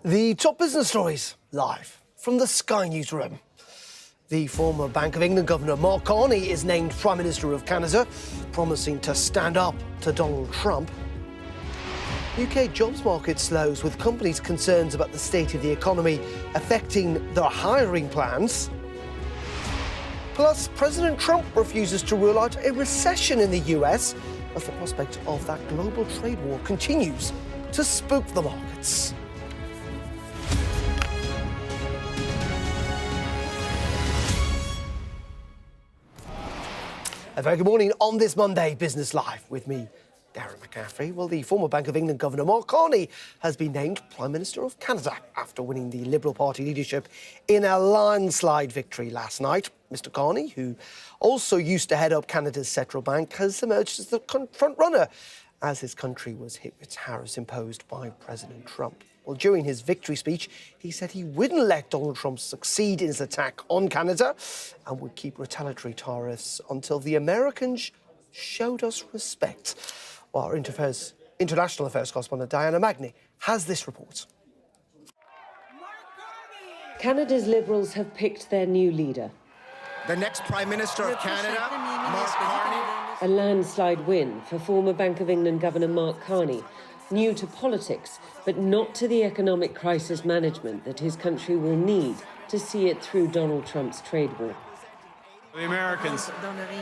The top business stories live from the Sky newsroom. The former Bank of England Governor Mark Carney is named Prime Minister of Canada, promising to stand up to Donald Trump. UK jobs market slows, with companies' concerns about the state of the economy affecting their hiring plans. Plus, President Trump refuses to rule out a recession in the US as the prospect of that global trade war continues to spook the markets. A very good morning on this Monday, Business Live, with me, Darren McCaffrey. Well, the former Bank of England Governor Mark Carney has been named Prime Minister of Canada after winning the Liberal Party leadership in a landslide victory last night. Mr Carney, who also used to head up Canada's central bank, has emerged as the front-runner as his country was hit with tariffs imposed by President Trump. Well, during his victory speech, he said he wouldn't let Donald Trump succeed in his attack on Canada and would keep retaliatory tariffs until the Americans showed us respect. Well, our international affairs correspondent Diana Magni has this report. Canada's Liberals have picked their new leader. The next Prime Minister of Canada, Mark Carney. A landslide win for former Bank of England Governor Mark Carney, new to politics, but not to the economic crisis management that his country will need to see it through Donald Trump's trade war. The Americans,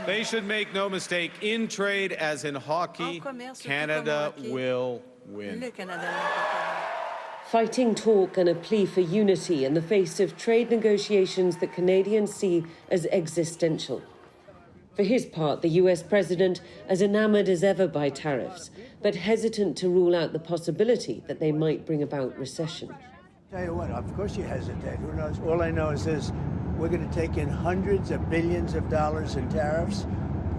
they should make no mistake, in trade as in hockey, Canada will win. Fighting talk and a plea for unity in the face of trade negotiations that Canadians see as existential. For his part, the US president as enamoured as ever by tariffs, but hesitant to rule out the possibility that they might bring about recession. Tell you what, of course you hesitate. Who knows? All I know is this: we're going to take in hundreds of billions of dollars in tariffs,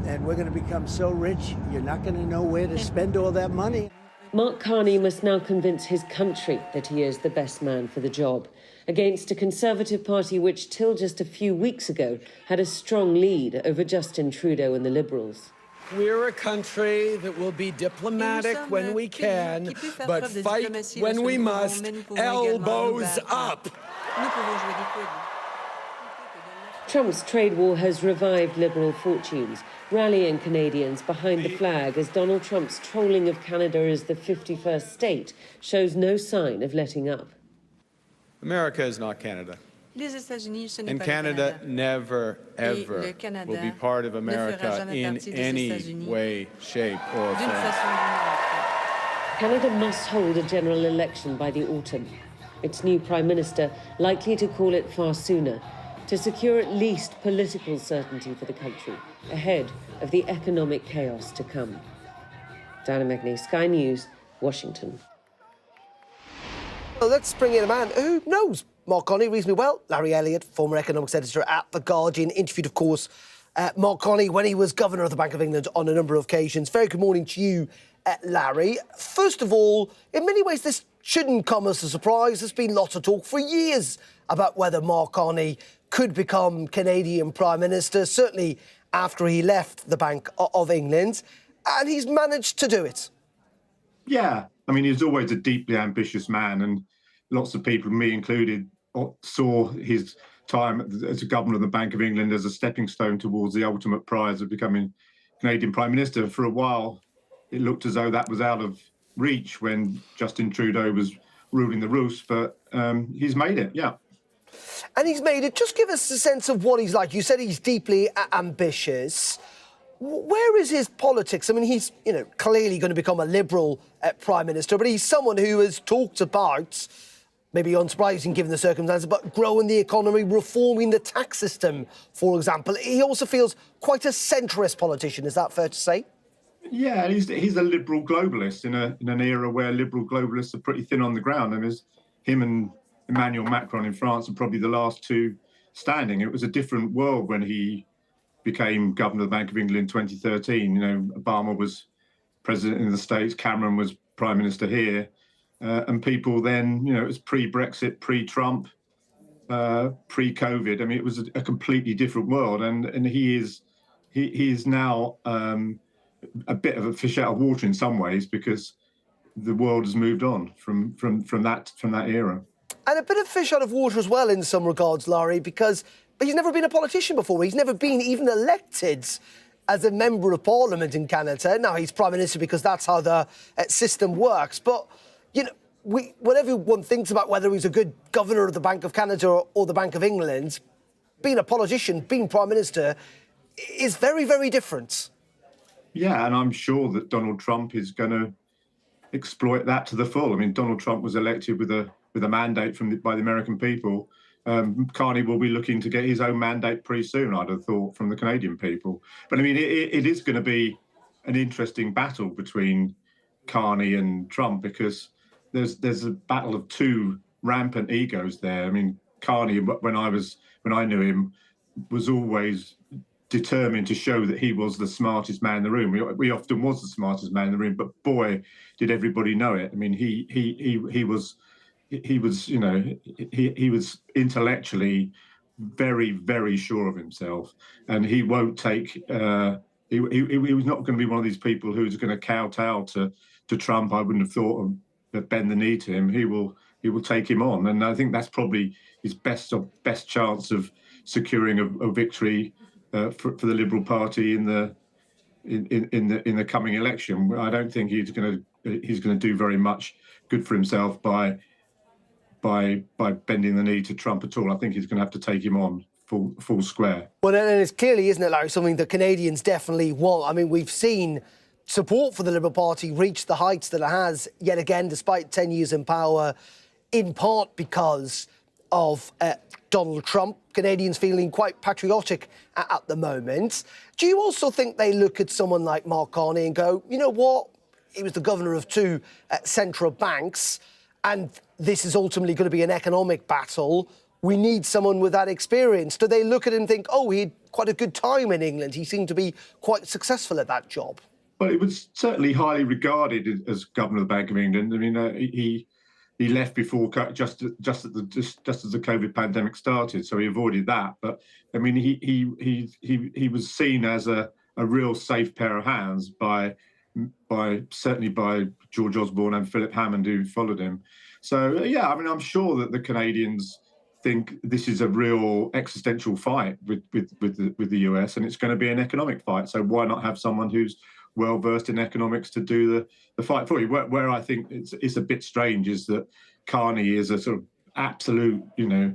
and we're going to become so rich, you're not going to know where to spend all that money. Mark Carney must now convince his country that he is the best man for the job, against a Conservative Party which, till just a few weeks ago, had a strong lead over Justin Trudeau and the Liberals. We're a country that will be diplomatic when we can, but fight when we must, elbows up. Trump's trade war has revived Liberal fortunes, rallying Canadians behind the flag as Donald Trump's trolling of Canada as the 51st state shows no sign of letting up. America is not Canada. And Canada never, ever will be part of America in any way, shape, or form. Canada must hold a general election by the autumn. Its new Prime Minister likely to call it far sooner, to secure at least political certainty for the country, ahead of the economic chaos to come. Diana Magni, Sky News, Washington. Well, let's bring in a man who knows Mark Carney reasonably well. Larry Elliott, former economics editor at The Guardian, interviewed, of course, Mark Carney when he was Governor of the Bank of England on a number of occasions. Very good morning to you, Larry. First of all, in many ways, this shouldn't come as a surprise. There's been lots of talk for years about whether Mark Carney could become Canadian Prime Minister, certainly after he left the Bank of England, and he's managed to do it. Yeah, I mean, he's always a deeply ambitious man, and lots of people, me included, saw his time as a governor of the Bank of England as a stepping stone towards the ultimate prize of becoming Canadian Prime Minister. For a while, it looked as though that was out of reach when Justin Trudeau was ruling the roost, but he's made it, yeah. And he's made it. Just give us a sense of what he's like. You said he's deeply ambitious. Where is his politics? I mean, he's, clearly going to become a Liberal Prime Minister, but he's someone who has talked about, maybe unsurprising given the circumstances, but growing the economy, reforming the tax system, for example. He also feels quite a centrist politician. Is that fair to say? Yeah, he's a liberal globalist in an era where liberal globalists are pretty thin on the ground. I mean, him and Emmanuel Macron in France are probably the last two standing. It was a different world when he became governor of the Bank of England in 2013. Obama was president in the States, Cameron was prime minister here, and people then, it was pre-Brexit, pre-Trump, pre-COVID. I mean, it was a completely different world, and he is now a bit of a fish out of water in some ways, because the world has moved on from that era. And a bit of fish out of water as well in some regards, Larry, because he's never been a politician before. He's never been even elected as a member of parliament in Canada. Now he's prime minister because that's how the system works. But, you know, when everyone thinks about whether he's a good governor of the Bank of Canada or the Bank of England, being a politician, being prime minister is very, very different. Yeah, and I'm sure that Donald Trump is going to exploit that to the full. I mean, Donald Trump was elected with a mandate by the American people. Carney will be looking to get his own mandate pretty soon, I'd have thought, from the Canadian people. But I mean, it is going to be an interesting battle between Carney and Trump, because there's a battle of two rampant egos there. I mean, Carney, when I knew him, was always determined to show that he was the smartest man in the room. We often was the smartest man in the room, but boy, did everybody know it. I mean, he was, you know, he was intellectually very, very sure of himself, and he won't take. He was not going to be one of these people who's going to kowtow to Trump. I wouldn't have thought of bend the knee to him. He will take him on, and I think that's probably his best chance of securing a victory for the Liberal Party in the coming election. I don't think he's going to do very much good for himself by bending the knee to Trump at all. I think he's going to have to take him on full square. Well, and it's clearly, isn't it, Larry, something that Canadians definitely want. I mean, we've seen support for the Liberal Party reach the heights that it has yet again, despite 10 years in power, in part because of Donald Trump. Canadians feeling quite patriotic at the moment. Do you also think they look at someone like Mark Carney and go, you know what, he was the governor of two central banks, and this is ultimately going to be an economic battle. We need someone with that experience. Do they look at him and think, oh, he had quite a good time in England, he seemed to be quite successful at that job? Well, it was certainly highly regarded as governor of the Bank of England. I mean, he left before just as the COVID pandemic started, so he avoided that. But I mean, he was seen as a real safe pair of hands certainly by George Osborne and Philip Hammond, who followed him. So yeah, I mean, I'm sure that the Canadians think this is a real existential fight with the US, and it's going to be an economic fight. So why not have someone who's well versed in economics to do the fight for you? Where I think it's a bit strange is that Carney is a sort of absolute, you know,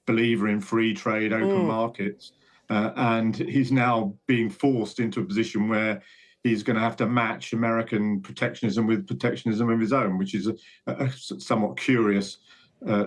believer in free trade, open markets, and he's now being forced into a position where he's going to have to match American protectionism with protectionism of his own, which is a somewhat curious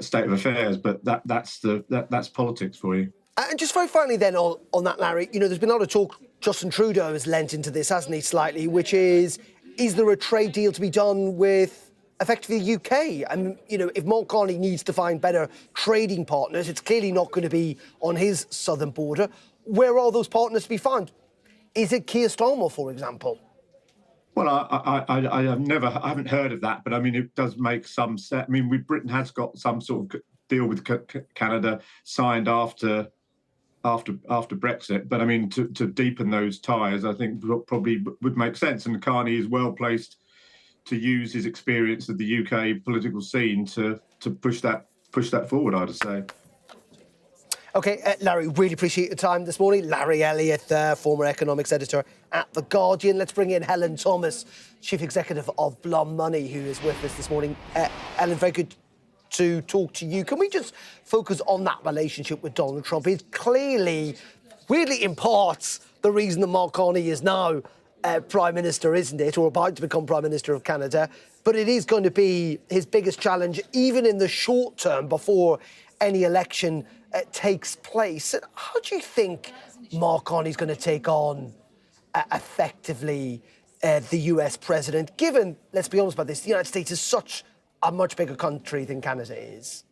state of affairs. But that's politics for you. And just very finally then on that, Larry, you know, there's been a lot of talk. Justin Trudeau has lent into this, hasn't he, slightly, which is there a trade deal to be done with effectively the UK? And, you know, if Mark Carney needs to find better trading partners, it's clearly not going to be on his southern border. Where are those partners to be found? Is it Keir Starmer, for example? Well, I haven't heard of that, but I mean, it does make some sense. I mean, Britain has got some sort of deal with Canada signed after Brexit, but I mean, to deepen those ties, I think probably would make sense. And Carney is well placed to use his experience of the UK political scene to push that forward, I'd say. OK, Larry, really appreciate your time this morning. Larry Elliott, former economics editor at The Guardian. Let's bring in Helen Thomas, Chief Executive of Blum Money, who is with us this morning. Helen, very good to talk to you. Can we just focus on that relationship with Donald Trump? It's clearly, weirdly in parts, the reason that Mark Carney is now Prime Minister, isn't it, or about to become Prime Minister of Canada. But it is going to be his biggest challenge, even in the short term, before any election takes place. How do you think Mark Carney is going to take on effectively the US president, given, let's be honest about this, the United States is such a much bigger country than Canada is?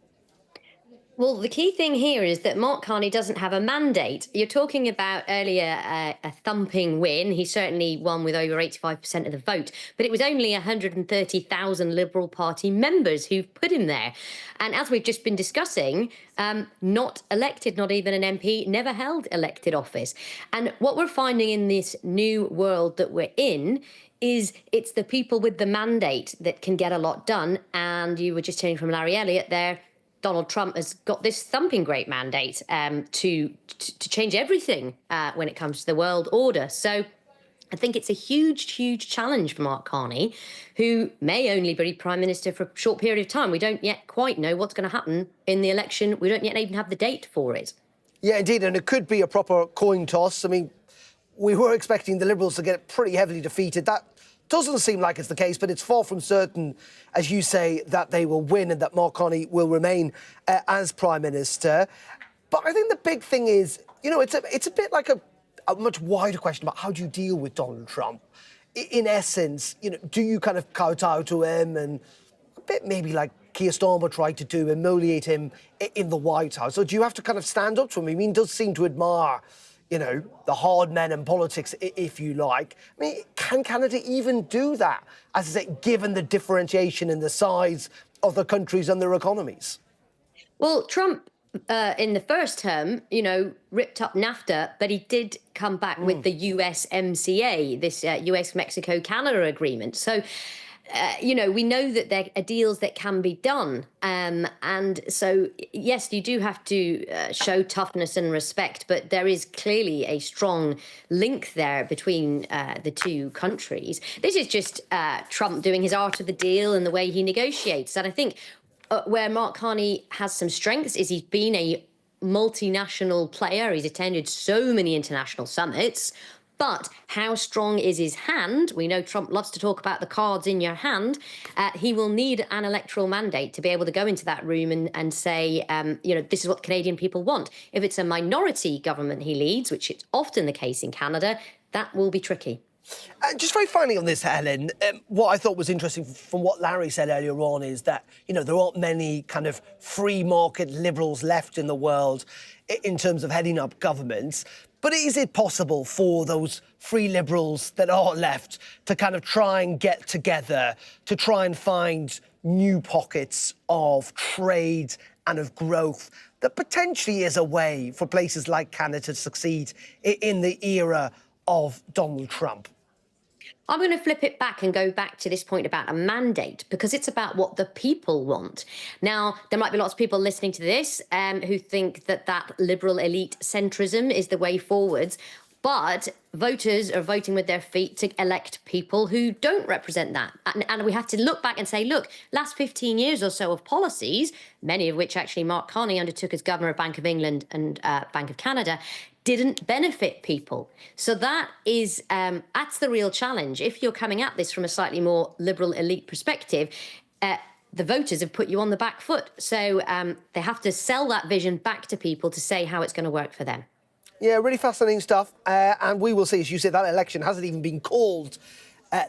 Well, the key thing here is that Mark Carney doesn't have a mandate. You're talking about earlier a thumping win. He certainly won with over 85% of the vote, but it was only 130,000 Liberal Party members who put him there. And as we've just been discussing, not elected, not even an MP, never held elected office. And what we're finding in this new world that we're in is it's the people with the mandate that can get a lot done. And you were just hearing from Larry Elliott there, Donald Trump has got this thumping great mandate to change everything when it comes to the world order. So I think it's a huge, huge challenge for Mark Carney, who may only be Prime Minister for a short period of time. We don't yet quite know what's going to happen in the election. We don't yet even have the date for it. Yeah, indeed, and it could be a proper coin toss. I mean, we were expecting the Liberals to get pretty heavily defeated. That doesn't seem like it's the case, but it's far from certain, as you say, that they will win and that Mark Carney will remain as Prime Minister. But I think the big thing is, you know, it's a bit like a much wider question about how do you deal with Donald Trump. In essence, you know, do you kind of kowtow to him and a bit maybe like Keir Starmer tried to do, humiliate him in the White House? Or do you have to kind of stand up to him? I mean, he does seem to admire, you know, the hard men in politics, if you like. I mean, can Canada even do that, as I say, given the differentiation in the size of the countries and their economies? Well, Trump, in the first term, you know, ripped up NAFTA, but he did come back with the USMCA, this US-Mexico-Canada agreement. So, you know, we know that there are deals that can be done. And so, yes, you do have to show toughness and respect, but there is clearly a strong link there between the two countries. This is just Trump doing his art of the deal and the way he negotiates. And I think where Mark Carney has some strengths is he's been a multinational player. He's attended so many international summits. But how strong is his hand? We know Trump loves to talk about the cards in your hand. He will need an electoral mandate to be able to go into that room and say, you know, this is what Canadian people want. If it's a minority government he leads, which is often the case in Canada, that will be tricky. Just very finally on this, Helen, what I thought was interesting from what Larry said earlier on is that, you know, there aren't many kind of free market liberals left in the world in terms of heading up governments. But is it possible for those free liberals that are left to kind of try and get together, to try and find new pockets of trade and of growth that potentially is a way for places like Canada to succeed in the era of Donald Trump? I'm going to flip it back and go back to this point about a mandate, because it's about what the people want. Now, there might be lots of people listening to this who think that that liberal elite centrism is the way forwards. But voters are voting with their feet to elect people who don't represent that. And we have to look back and say, look, last 15 years or so of policies, many of which actually Mark Carney undertook as governor of Bank of England and Bank of Canada, didn't benefit people. So that is, that's the real challenge. If you're coming at this from a slightly more liberal elite perspective, the voters have put you on the back foot. So they have to sell that vision back to people to say how it's going to work for them. Yeah, really fascinating stuff. And we will see, as you said, that election hasn't even been called,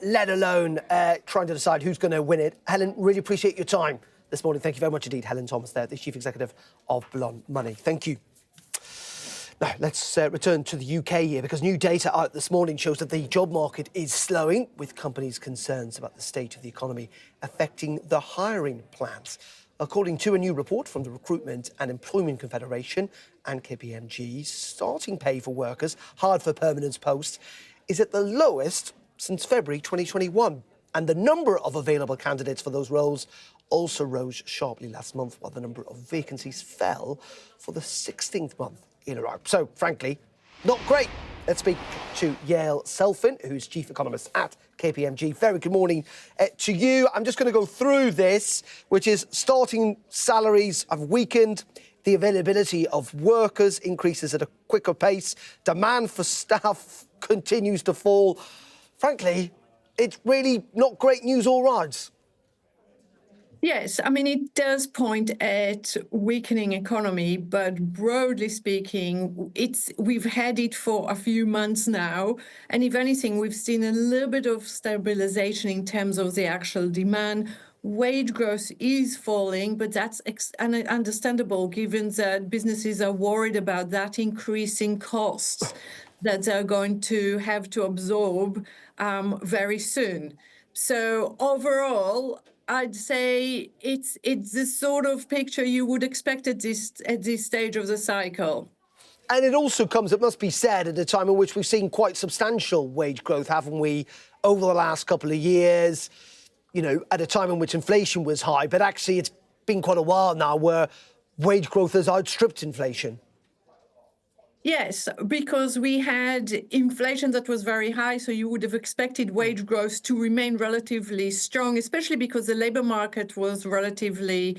let alone trying to decide who's going to win it. Helen, really appreciate your time this morning. Thank you very much indeed. Helen Thomas there, the Chief Executive of Blonde Money. Thank you. Now, let's return to the UK here, because new data out this morning shows that the job market is slowing, with companies' concerns about the state of the economy affecting the hiring plans. According to a new report from the Recruitment and Employment Confederation and KPMG, starting pay for workers hired for permanent posts is at the lowest since February 2021. And the number of available candidates for those roles also rose sharply last month, while the number of vacancies fell for the 16th month in a row. So, frankly, not great. Let's speak to Yael Selfin, who's Chief Economist at KPMG. Very good morning to you. I'm just going to go through this, which is starting salaries have weakened, the availability of workers increases at a quicker pace, demand for staff continues to fall. Frankly, it's really not great news all round. Yes, I mean, it does point at weakening economy, but broadly speaking, we've had it for a few months now. And if anything, we've seen a little bit of stabilization in terms of the actual demand. Wage growth is falling, but that's understandable given that businesses are worried about that increasing costs that they're going to have to absorb very soon. So overall, I'd say it's the sort of picture you would expect at this stage of the cycle. And it also comes, it must be said, at a time in which we've seen quite substantial wage growth, haven't we, over the last couple of years, you know, at a time in which inflation was high. But actually, it's been quite a while now where wage growth has outstripped inflation. Yes, because we had inflation that was very high, so you would have expected wage growth to remain relatively strong, especially because the labor market was relatively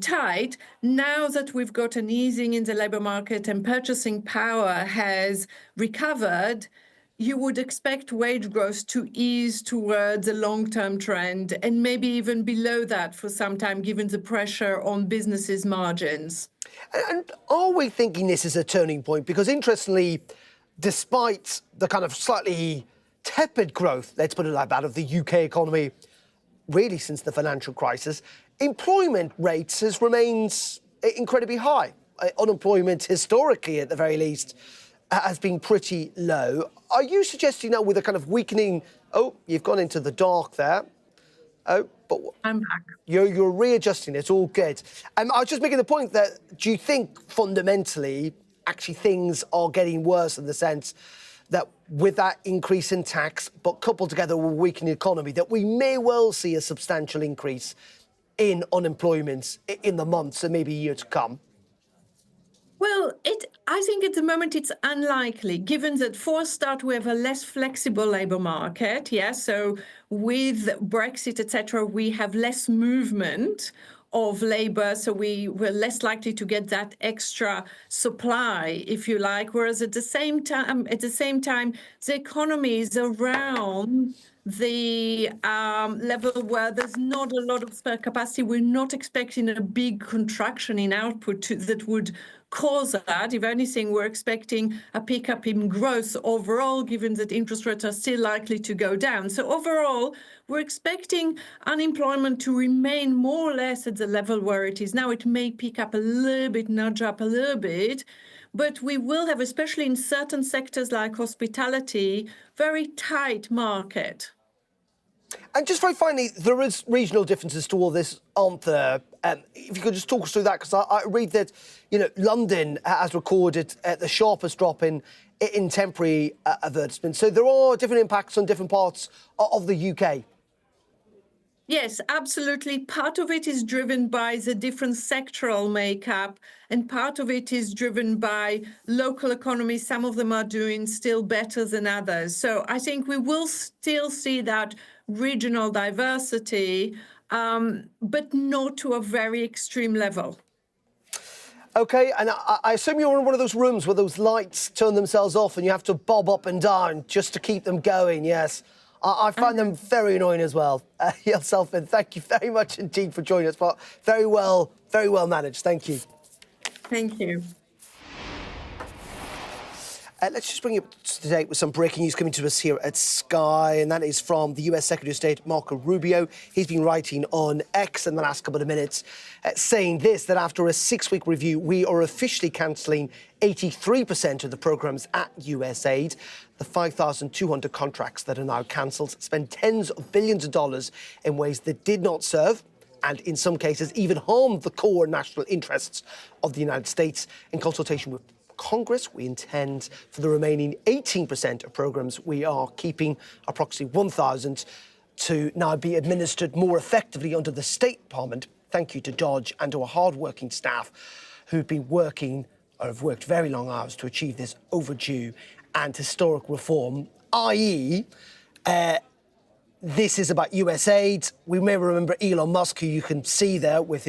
tight. Now that we've got an easing in the labor market and purchasing power has recovered, you would expect wage growth to ease towards a long-term trend and maybe even below that for some time, given the pressure on businesses' margins. And are we thinking this is a turning point? Because interestingly, despite the kind of slightly tepid growth, let's put it like that, of the UK economy, really since the financial crisis, employment rates has remained incredibly high. Unemployment, historically at the very least, has been pretty low. Are you suggesting now with a kind of weakening, oh, you've gone into the dark there. Oh, but I'm back. You're readjusting. It's all good. I was just making the point that do you think fundamentally actually things are getting worse in the sense that with that increase in tax, but coupled together with a weakening economy, that we may well see a substantial increase in unemployment in the months and maybe year to come? Well, I think at the moment it's unlikely, given that for a start we have a less flexible labour market. Yeah, so with Brexit, etc., we have less movement of labour, so we're less likely to get that extra supply, if you like. Whereas at the same time, the economy is around the level where there's not a lot of spare capacity. We're not expecting a big contraction in output that would cause that. If anything, we're expecting a pickup in growth overall, given that interest rates are still likely to go down. So overall, we're expecting unemployment to remain more or less at the level where it is now. It may pick up a little bit, nudge up a little bit, but we will have, especially in certain sectors like hospitality, very tight market. And just very finally, there is regional differences to all this, aren't there? If you could just talk us through that, because I read that, you know, London has recorded the sharpest drop in temporary advertisements. So there are different impacts on different parts of the UK. Yes, absolutely. Part of it is driven by the different sectoral makeup, and part of it is driven by local economies. Some of them are doing still better than others. So I think we will still see that regional diversity, but not to a very extreme level. OK, and I assume you're in one of those rooms where those lights turn themselves off and you have to bob up and down just to keep them going, yes. I find them very annoying as well. Yael Selfin, thank you very much indeed for joining us, but very well managed. Thank you. Thank you. Let's just bring you up to date with some breaking news coming to us here at Sky, and that is from the US Secretary of State, Marco Rubio. He's been writing on X in the last couple of minutes, saying this, that after a 6-week review, we are officially cancelling 83% of the programmes at USAID. The 5,200 contracts that are now cancelled spend tens of billions of dollars in ways that did not serve and in some cases even harmed the core national interests of the United States. In consultation with Congress, we intend for the remaining 18% of programmes we are keeping, approximately 1,000, to now be administered more effectively under the State Department. Thank you to Dodge and to our hard-working staff who've been working or have worked very long hours to achieve this overdue and historic reform, i.e., this is about USAID. We may remember Elon Musk, who you can see there with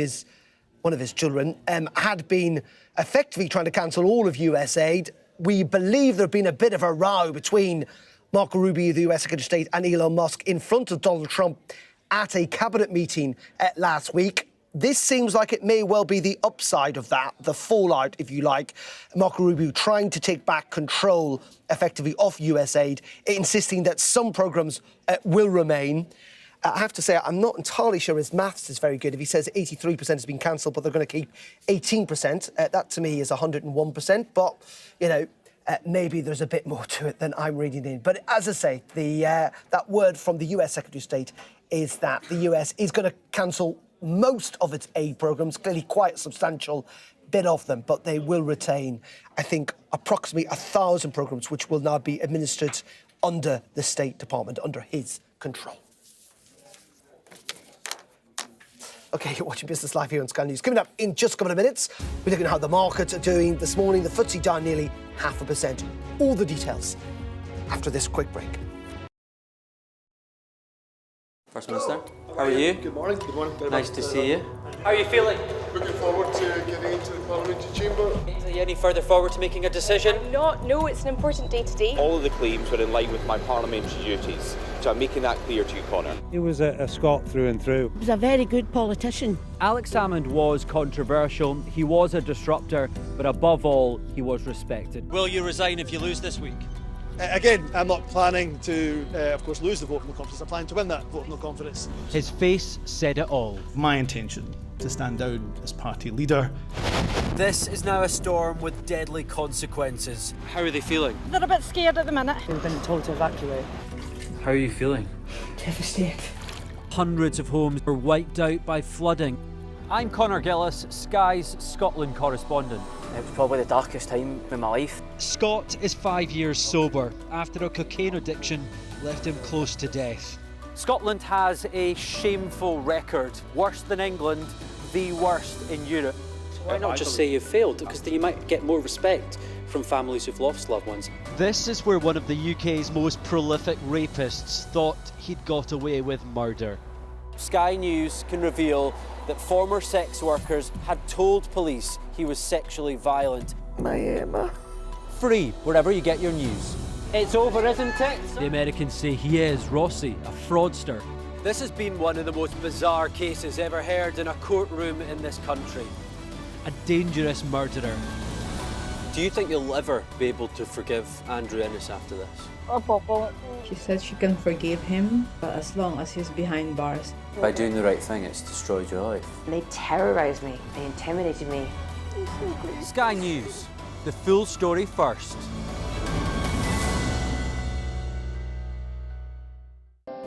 one of his children, had been effectively trying to cancel all of USAID. We believe there had been a bit of a row between Marco Rubio, the US Secretary of State, and Elon Musk in front of Donald Trump at a cabinet meeting last week. This seems like it may well be the upside of that, the fallout, if you like. Marco Rubio trying to take back control effectively of USAID, insisting that some programmes will remain. I have to say, I'm not entirely sure his maths is very good. If he says 83% has been cancelled, but they're going to keep 18%, that to me is 101%. But, you know, maybe there's a bit more to it than I'm reading in. But as I say, that word from the US Secretary of State is that the US is going to cancel most of its aid programmes, clearly quite a substantial bit of them, but they will retain, I think, approximately 1,000 programmes which will now be administered under the State Department, under his control. OK, you're watching Business Live here on Sky News. Coming up in just a couple of minutes, we're looking at how the markets are doing this morning. The FTSE down nearly 0.5%. All the details after this quick break. First Minister, how are you? Good morning. Good morning. Nice to see you. How are you feeling? Looking forward to getting into the parliamentary chamber. Are you any further forward to making a decision? No, it's an important day today. All of the claims were in line with my parliamentary duties, so I'm making that clear to you, Conor. He was a Scot through and through. He was a very good politician. Alex Salmond was controversial, he was a disruptor, but above all, he was respected. Will you resign if you lose this week? Again, I'm not planning to, of course, lose the vote of no confidence. I'm planning to win that vote of no confidence. His face said it all. My intention to stand down as party leader. This is now a storm with deadly consequences. How are they feeling? They're a bit scared at the minute. We've been told to evacuate. How are you feeling? Devastated. Hundreds of homes were wiped out by flooding. I'm Conor Gillis, Sky's Scotland correspondent. It was probably the darkest time in my life. Scott is 5 years sober after a cocaine addiction left him close to death. Scotland has a shameful record, worse than England, the worst in Europe. Why not just say you failed? Because then you might get more respect from families who've lost loved ones. This is where one of the UK's most prolific rapists thought he'd got away with murder. Sky News can reveal that former sex workers had told police he was sexually violent. My Emma. Free wherever you get your news. It's over, isn't it? The Americans say he is Rossi, a fraudster. This has been one of the most bizarre cases ever heard in a courtroom in this country. A dangerous murderer. Do you think you'll ever be able to forgive Andrew Innes after this? She said she can forgive him, but as long as he's behind bars. By doing the right thing, it's destroyed your life. They terrorised me. They intimidated me. Sky News. The full story first.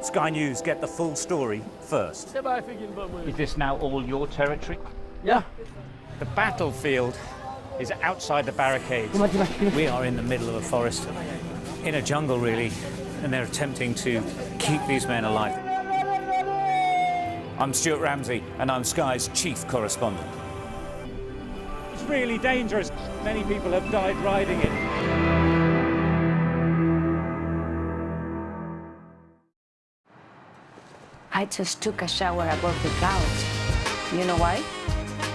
Sky News get the full story first. Is this now all your territory? Yeah. The battlefield is outside the barricades. We are in the middle of a forest, in a jungle really, and they're attempting to keep these men alive. I'm Stuart Ramsey, and I'm Sky's chief correspondent. It's really dangerous. Many people have died riding it. I just took a shower above the clouds. You know why?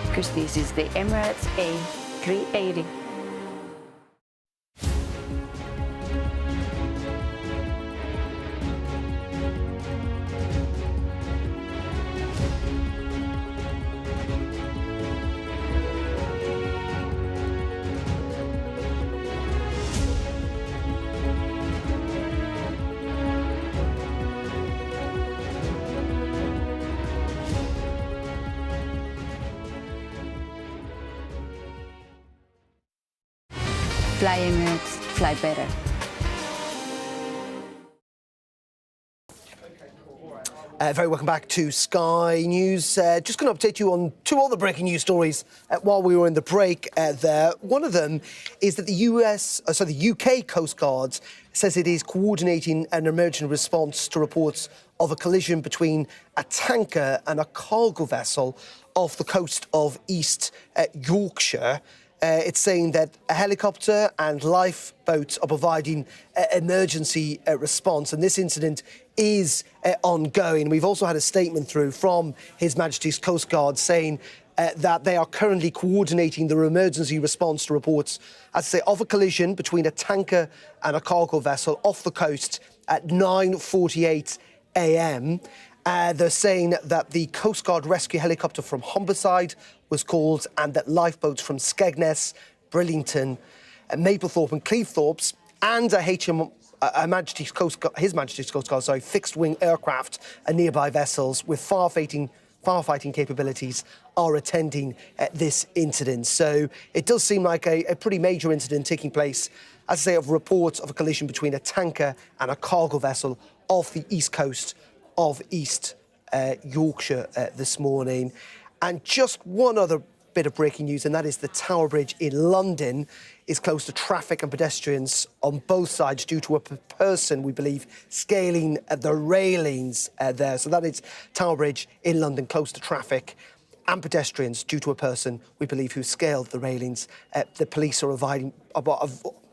Because this is the Emirates A380. Fly Emirates, fly better. Very welcome back to Sky News. Just going to update you on two other breaking news stories while we were in the break there. One of them is that the UK Coast Guard says it is coordinating an emergency response to reports of a collision between a tanker and a cargo vessel off the coast of East Yorkshire. It's saying that a helicopter and lifeboats are providing emergency response, and this incident is ongoing. We've also had a statement through from His Majesty's Coast Guard saying that they are currently coordinating the emergency response to reports, as I say, of a collision between a tanker and a cargo vessel off the coast at 9:48 a.m. They're saying that the Coast Guard rescue helicopter from Humberside was called and that lifeboats from Skegness, Bridlington, Maplethorpe and Cleethorpes and His Majesty's Coast Guard, fixed-wing aircraft and nearby vessels with firefighting capabilities are attending this incident. So it does seem like a pretty major incident taking place, as I say, of reports of a collision between a tanker and a cargo vessel off the east coast of East Yorkshire this morning. And just one other bit of breaking news, and that is the Tower Bridge in London is closed to traffic and pedestrians on both sides due to a person, we believe, scaling the railings there. So that is Tower Bridge in London closed to traffic and pedestrians due to a person, we believe, who scaled the railings. The police are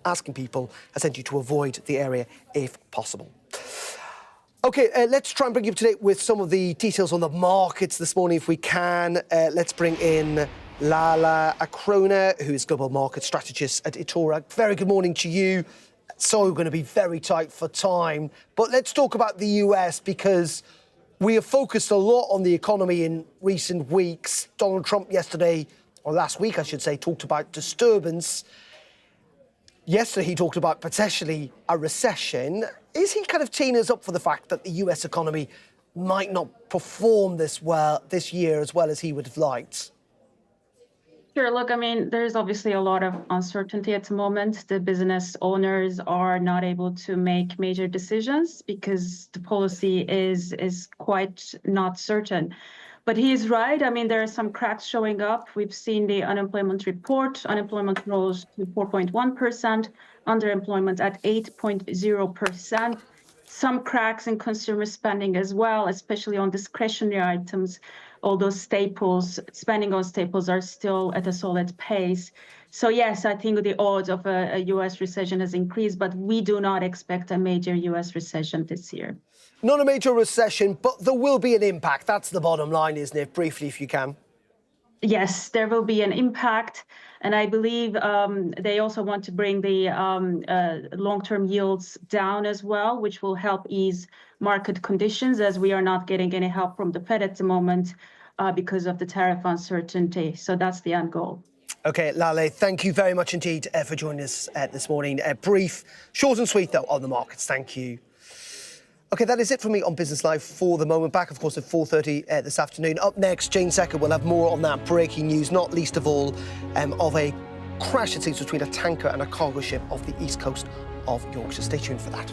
asking people essentially to avoid the area if possible. OK, let's try and bring you up to date with some of the details on the markets this morning if we can. Let's bring in Lala Acrona, who is Global Market Strategist at eToro. Very good morning to you. So we're going to be very tight for time. But let's talk about the US, because we have focused a lot on the economy in recent weeks. Donald Trump yesterday, or last week I should say, talked about disturbance. Yesterday he talked about potentially a recession. Is he kind of teeing us up for the fact that the US economy might not perform this year as well as he would have liked? Sure. Look, I mean, there's obviously a lot of uncertainty at the moment. The business owners are not able to make major decisions because the policy is quite not certain. But he is right. I mean, there are some cracks showing up. We've seen the unemployment report. Unemployment rose to 4.1%, underemployment at 8.0%. Some cracks in consumer spending as well, especially on discretionary items. Although spending on staples are still at a solid pace. So yes, I think the odds of a US recession has increased, but we do not expect a major US recession this year. Not a major recession, but there will be an impact. That's the bottom line, isn't it? Briefly, if you can. Yes, there will be an impact. And I believe they also want to bring the long-term yields down as well, which will help ease market conditions, as we are not getting any help from the Fed at the moment because of the tariff uncertainty. So that's the end goal. OK, Lale, thank you very much indeed for joining us this morning. Brief, short and sweet, though, on the markets. Thank you. OK, that is it for me on Business Live for the moment. Back, of course, at 4:30 this afternoon. Up next, Jane Secker will have more on that breaking news, not least of all of a crash, it seems, between a tanker and a cargo ship off the east coast of Yorkshire. Stay tuned for that.